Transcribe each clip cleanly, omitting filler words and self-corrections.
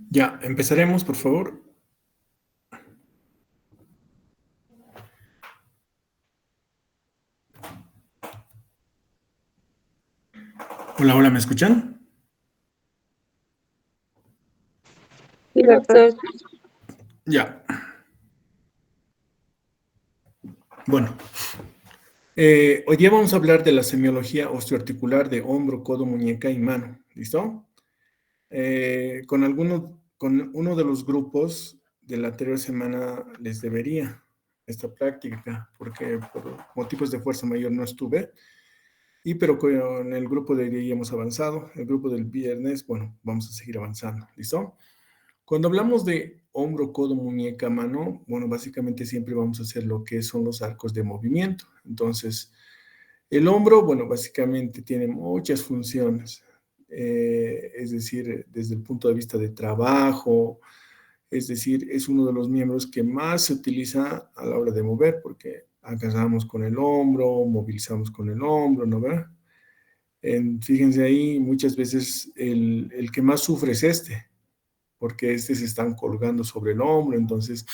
Ya, empezaremos, por favor. Hola, hola, ¿me escuchan? Sí, doctor. Ya. Bueno, hoy día vamos a hablar de la semiología osteoarticular de hombro, codo, muñeca y mano. ¿Listo? Con uno de los grupos de la anterior semana les debería esta práctica, porque por motivos de fuerza mayor no estuve. Pero con el grupo de hoy ya hemos avanzado. El grupo del viernes, bueno, vamos a seguir avanzando. ¿Listo? Cuando hablamos de hombro, codo, muñeca, mano, bueno, básicamente siempre vamos a hacer lo que son los arcos de movimiento. Entonces, el hombro, bueno, básicamente tiene muchas funciones. Es decir, desde el punto de vista de trabajo, es decir, es uno de los miembros que más se utiliza a la hora de mover, porque agarramos con el hombro, movilizamos con el hombro, ¿no ve? Fíjense ahí, muchas veces el que más sufre es este, porque se están colgando sobre el hombro. Entonces,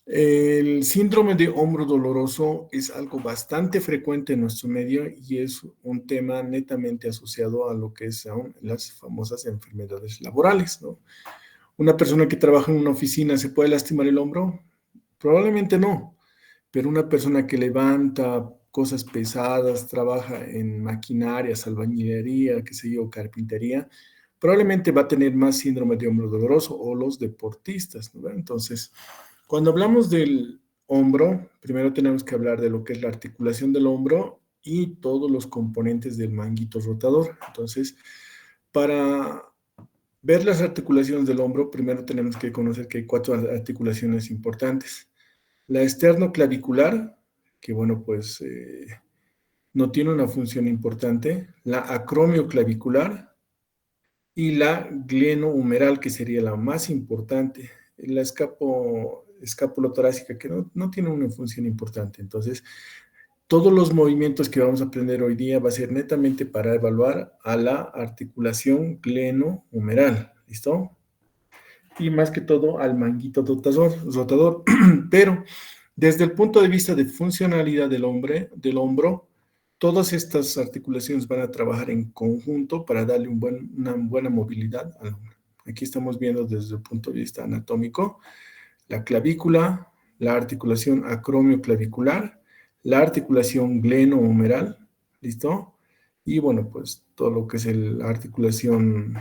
el síndrome de hombro doloroso es algo bastante frecuente en nuestro medio y es un tema netamente asociado a lo que son las famosas enfermedades laborales, ¿no? Una persona que trabaja en una oficina, ¿se puede lastimar el hombro? Probablemente no, pero una persona que levanta cosas pesadas, trabaja en maquinarias, albañilería, qué sé yo, carpintería, probablemente va a tener más síndrome de hombro doloroso, o los deportistas, ¿no? Entonces, cuando hablamos del hombro, primero tenemos que hablar de lo que es la articulación del hombro y todos los componentes del manguito rotador. Entonces, para ver las articulaciones del hombro, primero tenemos que conocer que hay cuatro articulaciones importantes. La esternoclavicular, que bueno, pues no tiene una función importante. La acromioclavicular y la glenohumeral, que sería la más importante. La escapulotorácica, que no tiene una función importante. Entonces, todos los movimientos que vamos a aprender hoy día va a ser netamente para evaluar a la articulación glenohumeral. ¿Listo? Y más que todo al manguito rotador. Pero desde el punto de vista de funcionalidad del hombro, todas estas articulaciones van a trabajar en conjunto para darle una buena movilidad al hombro. Aquí estamos viendo desde el punto de vista anatómico la clavícula, la articulación acromioclavicular, la articulación glenohumeral, ¿listo? Y bueno, pues todo lo que es la articulación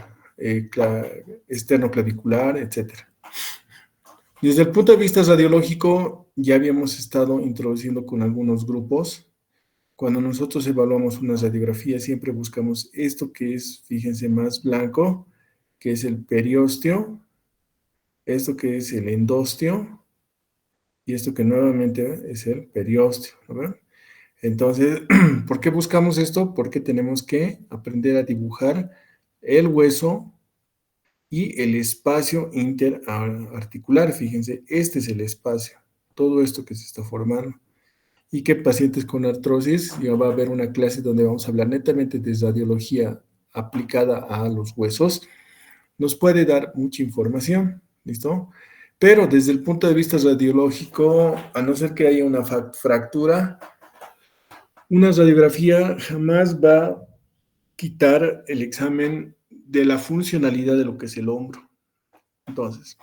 esternoclavicular, etcétera. Desde el punto de vista radiológico, ya habíamos estado introduciendo con algunos grupos. Cuando nosotros evaluamos una radiografía, siempre buscamos esto que es, fíjense, más blanco, que es el periósteo, esto que es el endósteo, y esto que nuevamente es el periósteo, ¿no? Entonces, ¿por qué buscamos esto? Porque tenemos que aprender a dibujar el hueso y el espacio interarticular. Fíjense, este es el espacio, todo esto que se está formando. Y que pacientes con artrosis, ya va a haber una clase donde vamos a hablar netamente de radiología aplicada a los huesos, nos puede dar mucha información, ¿listo? Pero desde el punto de vista radiológico, a no ser que haya una fractura, una radiografía jamás va a quitar el examen de la funcionalidad de lo que es el hombro. Entonces,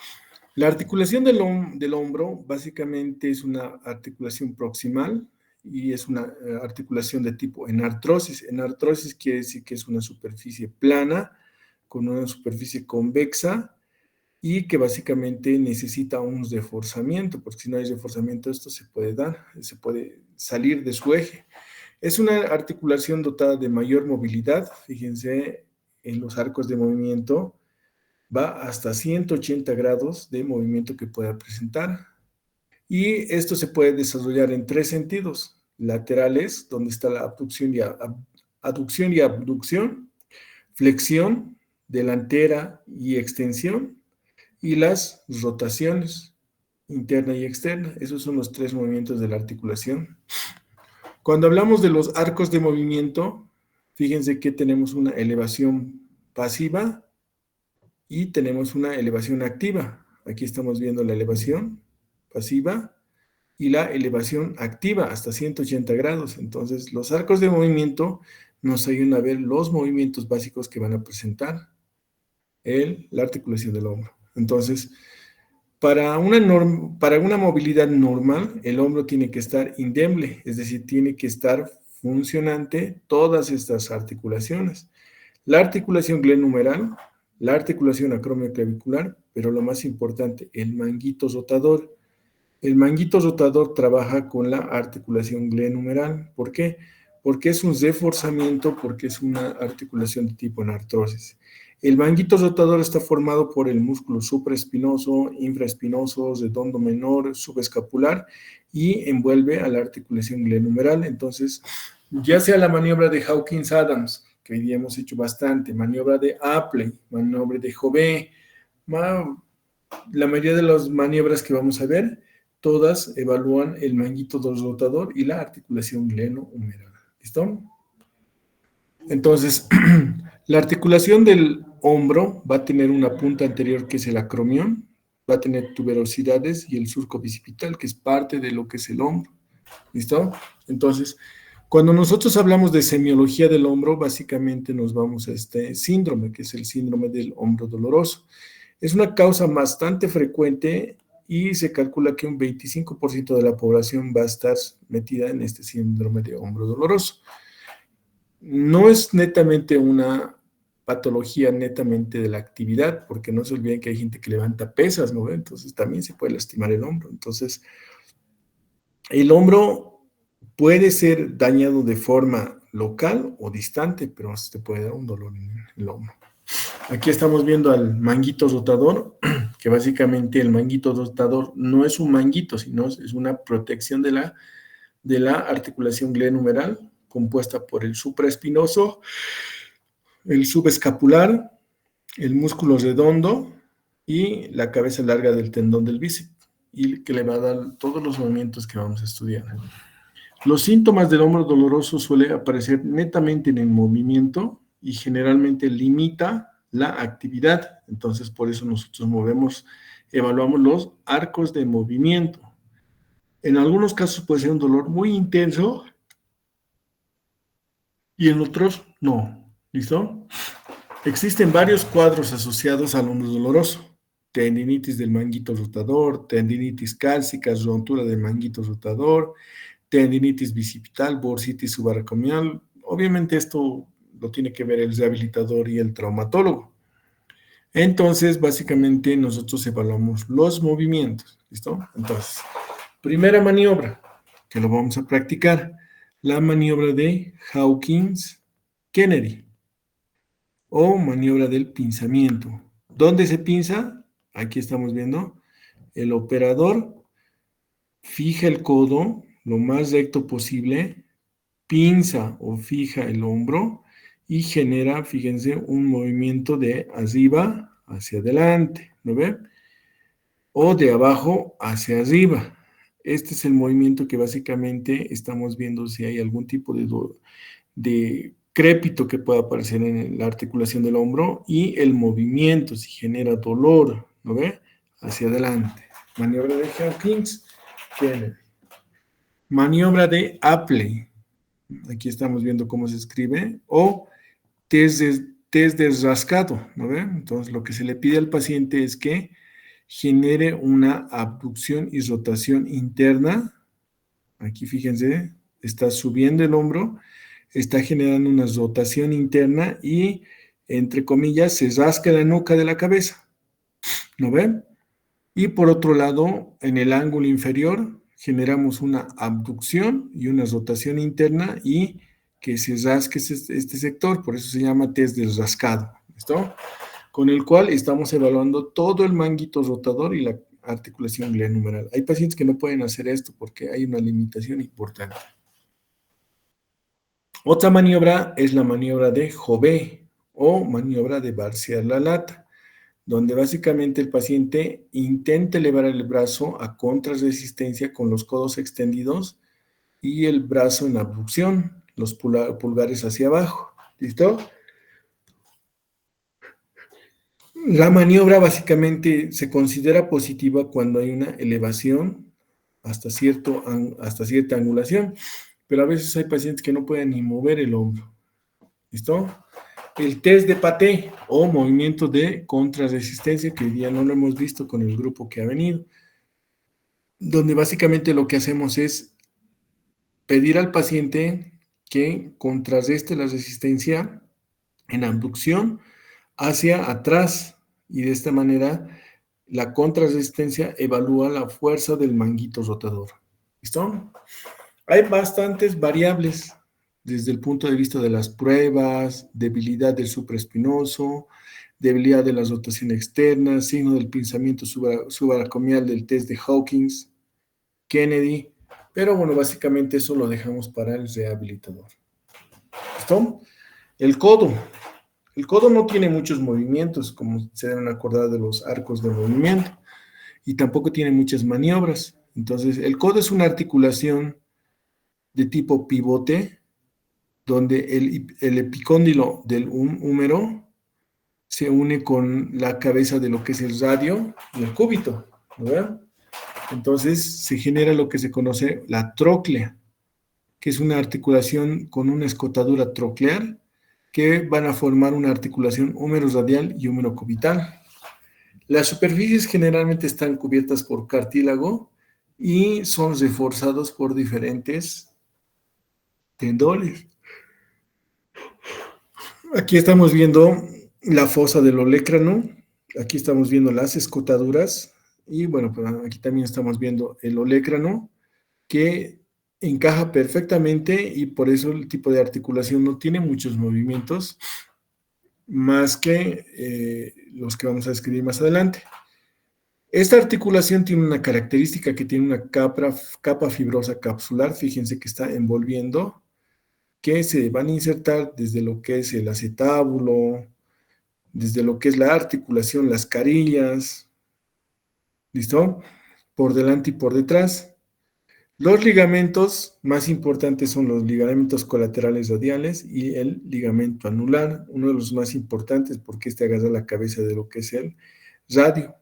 la articulación del hombro básicamente es una articulación proximal y es una articulación de tipo enartrosis. Enartrosis quiere decir que es una superficie plana con una superficie convexa y que básicamente necesita un reforzamiento, porque si no hay reforzamiento esto se puede se puede salir de su eje. Es una articulación dotada de mayor movilidad, fíjense en los arcos de movimiento, va hasta 180 grados de movimiento que pueda presentar. Y esto se puede desarrollar en tres sentidos: laterales, donde está la aducción y abducción, flexión, delantera y extensión, y las rotaciones interna y externa. Esos son los tres movimientos de la articulación. Cuando hablamos de los arcos de movimiento, fíjense que tenemos una elevación pasiva y tenemos una elevación activa. Aquí estamos viendo la elevación pasiva y la elevación activa hasta 180 grados. Entonces, los arcos de movimiento nos ayudan a ver los movimientos básicos que van a presentar la articulación del hombro. Entonces, para una movilidad normal, el hombro tiene que estar indemne, es decir, tiene que estar funcionante todas estas articulaciones. La articulación glenohumeral, la articulación acromioclavicular, pero lo más importante, el manguito rotador. El manguito rotador trabaja con la articulación glenohumeral. ¿Por qué? Porque es un reforzamiento, porque es una articulación de tipo anartrosis. El manguito rotador está formado por el músculo supraespinoso, infraespinoso, redondo menor, subescapular y envuelve a la articulación glenohumeral. Entonces, ya sea la maniobra de Hawkins-Adams, que hoy día hemos hecho bastante, maniobra de Apley, maniobra de Jové, la mayoría de las maniobras que vamos a ver, todas evalúan el manguito rotador y la articulación glenohumeral. ¿Listo? Entonces, la articulación del hombro va a tener una punta anterior que es el acromión, va a tener tuberosidades y el surco bicipital, que es parte de lo que es el hombro. ¿Listo? Entonces, cuando nosotros hablamos de semiología del hombro, básicamente nos vamos a este síndrome, que es el síndrome del hombro doloroso. Es una causa bastante frecuente y se calcula que un 25% de la población va a estar metida en este síndrome de hombro doloroso. No es netamente una patología netamente de la actividad, porque no se olviden que hay gente que levanta pesas, ¿no? Entonces también se puede lastimar el hombro. Entonces, el hombro puede ser dañado de forma local o distante, pero se puede dar un dolor en el hombro. Aquí estamos viendo al manguito rotador, que básicamente el manguito rotador no es un manguito, sino es una protección de la articulación glenohumeral, compuesta por el supraespinoso, el subescapular, el músculo redondo y la cabeza larga del tendón del bíceps, y que le va a dar todos los movimientos que vamos a estudiar. Los síntomas del hombro doloroso suelen aparecer netamente en el movimiento y generalmente limita la actividad. Entonces, por eso nosotros evaluamos los arcos de movimiento. En algunos casos puede ser un dolor muy intenso y en otros no. ¿Listo? Existen varios cuadros asociados al hombro doloroso. Tendinitis del manguito rotador, tendinitis cálcica, rotura del manguito rotador, tendinitis bicipital, bursitis subaracnoideal. Obviamente esto lo tiene que ver el rehabilitador y el traumatólogo. Entonces, básicamente nosotros evaluamos los movimientos. ¿Listo? Entonces, primera maniobra que lo vamos a practicar, la maniobra de Hawkins-Kennedy o maniobra del pinzamiento. ¿Dónde se pinza? Aquí estamos viendo. El operador fija el codo lo más recto posible, pinza o fija el hombro y genera, fíjense, un movimiento de arriba hacia adelante, ¿no ve? O de abajo hacia arriba. Este es el movimiento que básicamente estamos viendo si hay algún tipo de crépito que pueda aparecer en la articulación del hombro y el movimiento, si genera dolor, ¿no ve? Hacia adelante. Maniobra de Hawkins, Kennedy. Maniobra de Apley. Aquí estamos viendo cómo se escribe. O test de rascado, ¿no ve? Entonces, lo que se le pide al paciente es que genere una abducción y rotación interna. Aquí fíjense, está subiendo el hombro, está generando una rotación interna y, entre comillas, se rasca la nuca de la cabeza. ¿No ven? Y por otro lado, en el ángulo inferior, generamos una abducción y una rotación interna y que se rasque este sector, por eso se llama test del rascado. ¿Listo? Con el cual estamos evaluando todo el manguito rotador y la articulación glenohumeral. Hay pacientes que no pueden hacer esto porque hay una limitación importante. Otra maniobra es la maniobra de Jové o maniobra de vaciar la lata, donde básicamente el paciente intenta elevar el brazo a contrarresistencia con los codos extendidos y el brazo en abducción, los pulgares hacia abajo. ¿Listo? La maniobra básicamente se considera positiva cuando hay una elevación hasta cierta angulación, pero a veces hay pacientes que no pueden ni mover el hombro. ¿Listo? El test de Paté o movimiento de contrarresistencia, que hoy día no lo hemos visto con el grupo que ha venido, donde básicamente lo que hacemos es pedir al paciente que contrarreste la resistencia en abducción hacia atrás, y de esta manera la contrarresistencia evalúa la fuerza del manguito rotador. ¿Listo? Hay bastantes variables desde el punto de vista de las pruebas: debilidad del supraespinoso, debilidad de la rotación externa, signo del pinzamiento subaracromial del test de Hawkins, Kennedy, pero bueno, básicamente eso lo dejamos para el rehabilitador. ¿Listo? El codo. El codo no tiene muchos movimientos, como se deben acordar de los arcos de movimiento, y tampoco tiene muchas maniobras. Entonces, el codo es una articulación de tipo pivote, donde el epicóndilo del húmero se une con la cabeza de lo que es el radio y el cúbito, ¿verdad? Entonces se genera lo que se conoce la tróclea, que es una articulación con una escotadura troclear, que van a formar una articulación húmero-radial y húmero-cubital. Las superficies generalmente están cubiertas por cartílago y son reforzados por diferentes tendones. Aquí estamos viendo la fosa del olecrano, aquí estamos viendo las escotaduras, y bueno, pues aquí también estamos viendo el olecrano, que encaja perfectamente, y por eso el tipo de articulación no tiene muchos movimientos, más que los que vamos a describir más adelante. Esta articulación tiene una característica, que tiene una capa fibrosa capsular, fíjense que está envolviendo, que se van a insertar desde lo que es el acetábulo, desde lo que es la articulación, las carillas, ¿listo? Por delante y por detrás. Los ligamentos más importantes son los ligamentos colaterales radiales y el ligamento anular, uno de los más importantes porque este agarra la cabeza de lo que es el radio,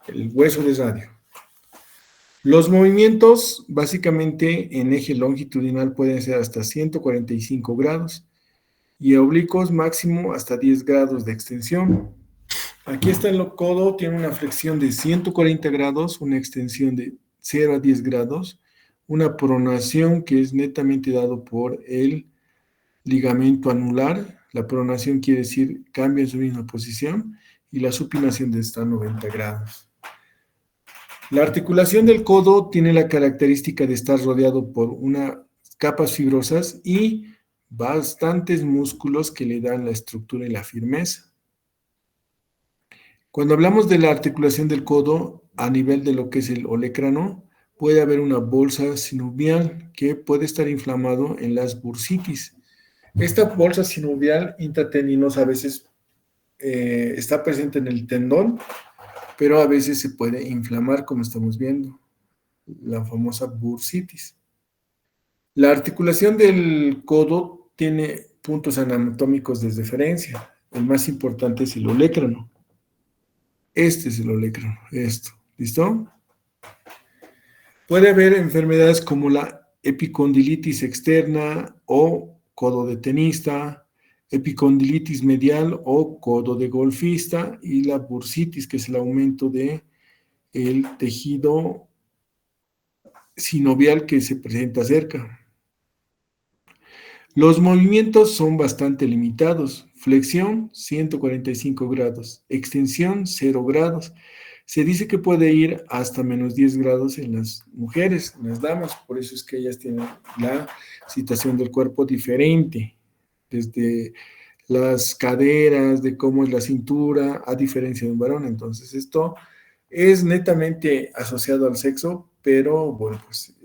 el hueso de radio. Los movimientos, básicamente en eje longitudinal, pueden ser hasta 145 grados y oblicuos máximo hasta 10 grados de extensión. Aquí está el codo, tiene una flexión de 140 grados, una extensión de 0 a 10 grados, una pronación que es netamente dado por el ligamento anular. La pronación quiere decir cambia en su misma posición, y la supinación está a 90 grados. La articulación del codo tiene la característica de estar rodeado por unas capas fibrosas y bastantes músculos que le dan la estructura y la firmeza. Cuando hablamos de la articulación del codo a nivel de lo que es el olecrano, puede haber una bolsa sinovial que puede estar inflamado en las bursitis. Esta bolsa sinovial intratendinosa a veces está presente en el tendón, pero a veces se puede inflamar, como estamos viendo, la famosa bursitis. La articulación del codo tiene puntos anatómicos de referencia. El más importante es el olecrano. Este es el olecrano, esto. ¿Listo? Puede haber enfermedades como la epicondilitis externa o codo de tenista, epicondilitis medial o codo de golfista, y la bursitis, que es el aumento del tejido sinovial que se presenta cerca. Los movimientos son bastante limitados. Flexión, 145 grados. Extensión, 0 grados. Se dice que puede ir hasta menos 10 grados en las mujeres, en las damas. Por eso es que ellas tienen la situación del cuerpo diferente. Desde las caderas, de cómo es la cintura, a diferencia de un varón. Entonces, esto es netamente asociado al sexo, pero bueno, pues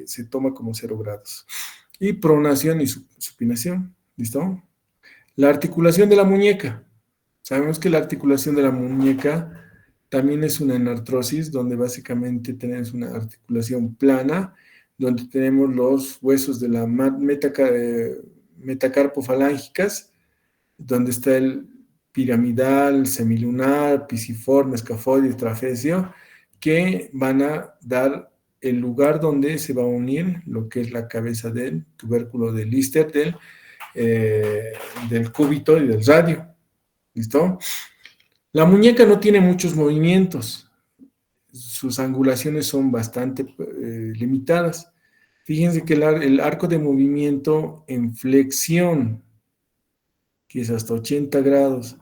se toma como 0 grados. Y pronación y supinación, ¿listo? La articulación de la muñeca. Sabemos que la articulación de la muñeca también es una enartrosis, donde básicamente tenemos una articulación plana, donde tenemos los huesos de la metacarpofalángicas, donde está el piramidal, semilunar, pisiforme, escafoide, trapecio, que van a dar el lugar donde se va a unir lo que es la cabeza del tubérculo de Lister, del cúbito y del radio. ¿Listo? La muñeca no tiene muchos movimientos. Sus angulaciones son bastante limitadas. Fíjense que el arco de movimiento en flexión, que es hasta 80 grados,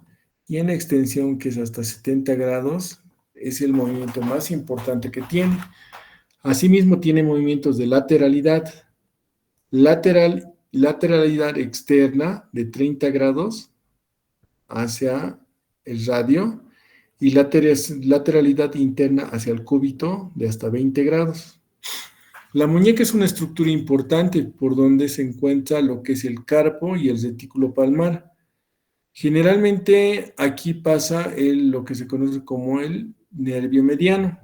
y en extensión, que es hasta 70 grados, es el movimiento más importante que tiene. Asimismo, tiene movimientos de lateralidad. Lateralidad externa de 30 grados hacia el radio y lateralidad interna hacia el cúbito de hasta 20 grados. La muñeca es una estructura importante por donde se encuentra lo que es el carpo y el retículo palmar. Generalmente aquí pasa lo que se conoce como el nervio mediano,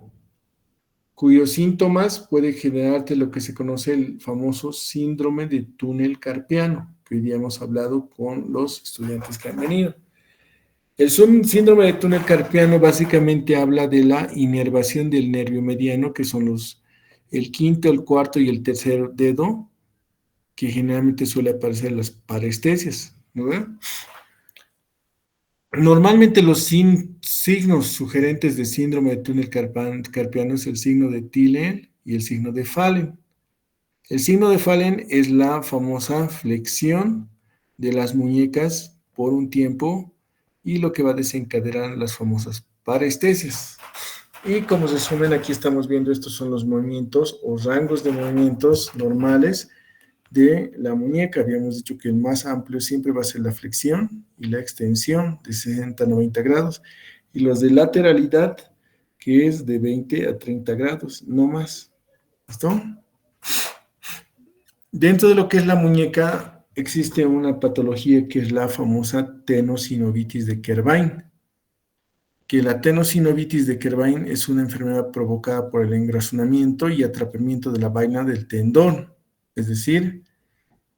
cuyos síntomas puede generarte lo que se conoce el famoso síndrome de túnel carpiano, que hoy día hemos hablado con los estudiantes que han venido. El síndrome de túnel carpiano básicamente habla de la inervación del nervio mediano, que son el quinto, el cuarto y el tercer dedo, que generalmente suele aparecer en las parestesias, ¿no? Normalmente los signos sugerentes de síndrome de túnel carpiano es el signo de Thiele y el signo de Fallen. El signo de Fallen es la famosa flexión de las muñecas por un tiempo y lo que va a desencadenar las famosas parestesias. Y como resumen, aquí estamos viendo estos son los movimientos o rangos de movimientos normales de la muñeca. Habíamos dicho que el más amplio siempre va a ser la flexión y la extensión de 60 a 90 grados y los de lateralidad, que es de 20 a 30 grados, no más. ¿Listo? Dentro de lo que es la muñeca existe una patología que es la famosa tenosinovitis de Kervain, que la tenosinovitis de Kervain es una enfermedad provocada por el engrosamiento y atrapamiento de la vaina del tendón, es decir,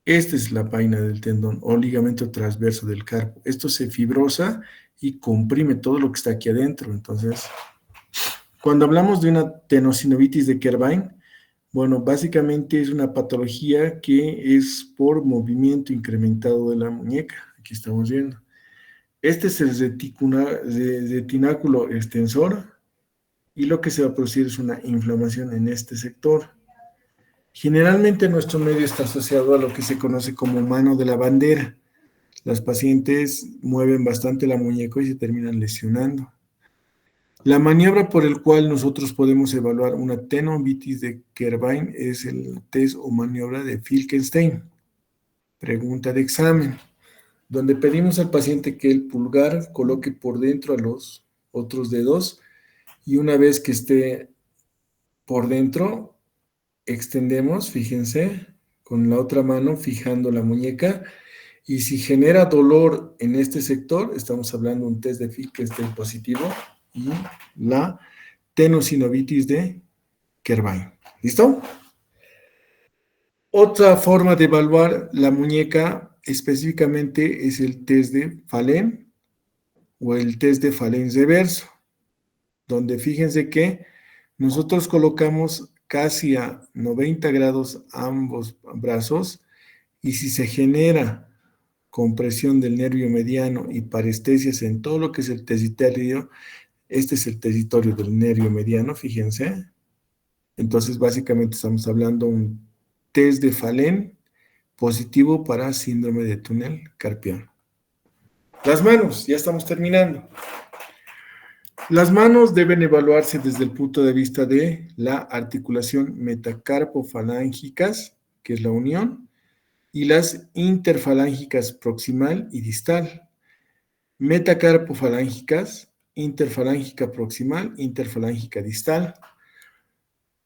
esta es la vaina del tendón o ligamento transverso del carpo. Esto se fibrosa y comprime todo lo que está aquí adentro. Entonces, cuando hablamos de una tenosinovitis de Kervain, bueno, básicamente es una patología que es por movimiento incrementado de la muñeca. Aquí estamos viendo. Este es el retináculo extensor y lo que se va a producir es una inflamación en este sector. Generalmente nuestro medio está asociado a lo que se conoce como mano de la bandera. Las pacientes mueven bastante la muñeca y se terminan lesionando. La maniobra por el cual nosotros podemos evaluar una tenovitis de Kervain es el test o maniobra de Finkelstein. Pregunta de examen, donde pedimos al paciente que el pulgar coloque por dentro a los otros dedos y una vez que esté por dentro, extendemos, fíjense, con la otra mano fijando la muñeca y si genera dolor en este sector, estamos hablando de un test de Finkelstein positivo y la tenosinovitis de Kervain. ¿Listo? Otra forma de evaluar la muñeca específicamente es el test de Fallen o el test de Fallen reverso, donde fíjense que nosotros colocamos casi a 90 grados ambos brazos y si se genera compresión del nervio mediano y parestesias en todo lo que es el territorio, este es el territorio del nervio mediano, fíjense. Entonces, básicamente estamos hablando de un test de Fallen positivo para síndrome de túnel carpiano. Las manos, ya estamos terminando. Las manos deben evaluarse desde el punto de vista de la articulación metacarpofalángicas, que es la unión, y las interfalángicas proximal y distal. Metacarpofalángicas, interfalángica proximal, interfalángica distal.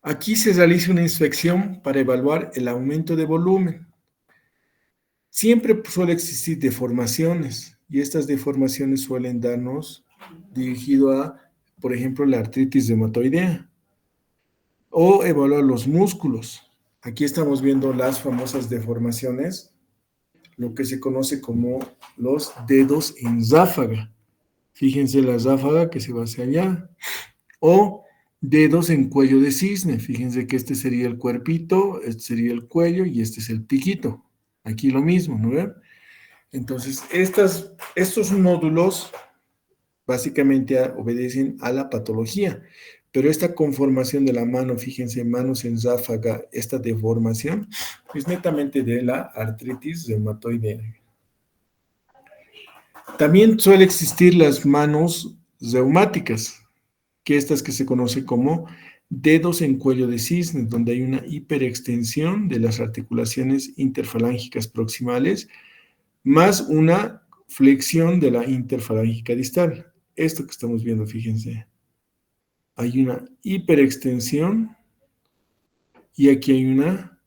Aquí se realiza una inspección para evaluar el aumento de volumen. Siempre suele existir deformaciones y estas deformaciones suelen darnos dirigido a, por ejemplo, la artritis reumatoidea o evaluar los músculos. Aquí estamos viendo las famosas deformaciones, lo que se conoce como los dedos en ráfaga. Fíjense la ráfaga que se va hacia allá. O dedos en cuello de cisne. Fíjense que este sería el cuerpito, este sería el cuello y este es el piquito. Aquí lo mismo, ¿no ven? Entonces, estos nódulos básicamente obedecen a la patología, pero esta conformación de la mano, fíjense, manos en ráfaga, esta deformación, es netamente de la artritis reumatoidea. También suele existir las manos reumáticas, que estas que se conoce como dedos en cuello de cisne, donde hay una hiperextensión de las articulaciones interfalángicas proximales, más una flexión de la interfalángica distal. Esto que estamos viendo, fíjense. Hay una hiperextensión y aquí hay una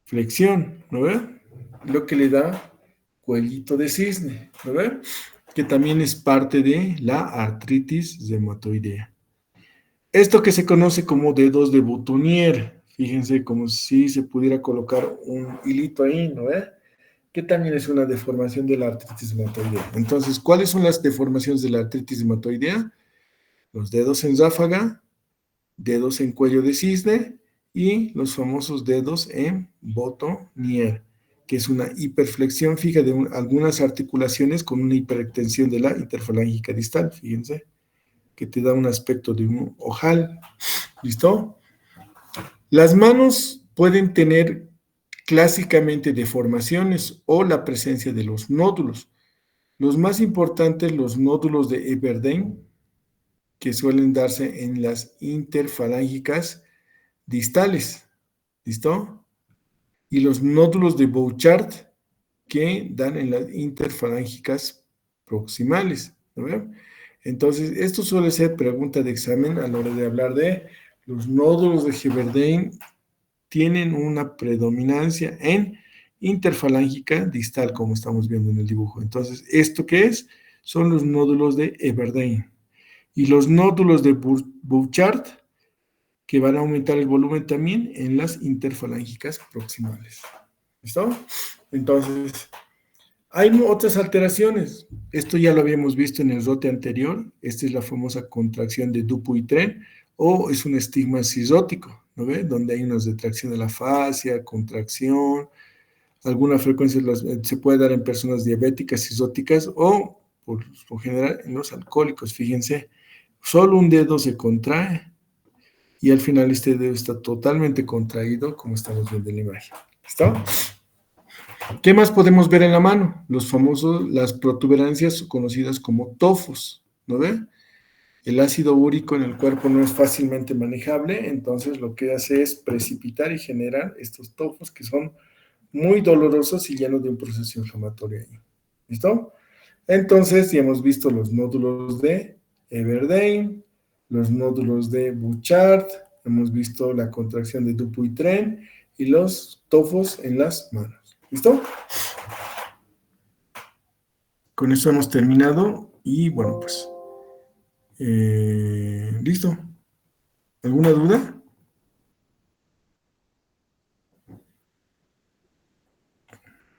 flexión, ¿no ven? Lo que le da cuellito de cisne, ¿no ven? Que también es parte de la artritis reumatoidea. Esto que se conoce como dedos de boutonniere, fíjense como si se pudiera colocar un hilito ahí, ¿no ven? Que también es una deformación de la artritis reumatoidea. Entonces, ¿cuáles son las deformaciones de la artritis reumatoidea? Los dedos en ráfaga, dedos en cuello de cisne y los famosos dedos en boutonniere, que es una hiperflexión fija de algunas articulaciones con una hiperextensión de la interfalángica distal, fíjense, que te da un aspecto de un ojal. ¿Listo? Las manos pueden tener clásicamente deformaciones o la presencia de los nódulos. Los más importantes, los nódulos de Everdeen, que suelen darse en las interfalángicas distales, ¿listo? Y los nódulos de Bouchard, que dan en las interfalángicas proximales, ¿no? Entonces, esto suele ser pregunta de examen a la hora de hablar de los nódulos de Everdeen. Tienen una predominancia en interfalángica distal, como estamos viendo en el dibujo. Entonces, ¿esto qué es? Son los nódulos de Everdeen. Y los nódulos de Bouchard, que van a aumentar el volumen también en las interfalángicas proximales. ¿Listo? Entonces, hay otras alteraciones. Esto ya lo habíamos visto en el rote anterior. Esta es la famosa contracción de Dupuytren, o es un estigma cisótico, ¿no ve? Donde hay una retracción de la fascia, contracción. Alguna frecuencia se puede dar en personas diabéticas, cisóticas, o por lo general en los alcohólicos. Fíjense, solo un dedo se contrae y al final este dedo está totalmente contraído, como estamos viendo en la imagen. ¿Listo? ¿Qué más podemos ver en la mano? Las protuberancias conocidas como tofos, ¿no ve? El ácido úrico en el cuerpo no es fácilmente manejable, entonces lo que hace es precipitar y generar estos tofos que son muy dolorosos y llenos de un proceso inflamatorio ahí. ¿Listo? Entonces, ya hemos visto los nódulos de Everdeen, los nódulos de Bouchard, hemos visto la contracción de Dupuytren y los tofos en las manos. ¿Listo? Con eso hemos terminado y bueno, pues, listo. ¿Alguna duda?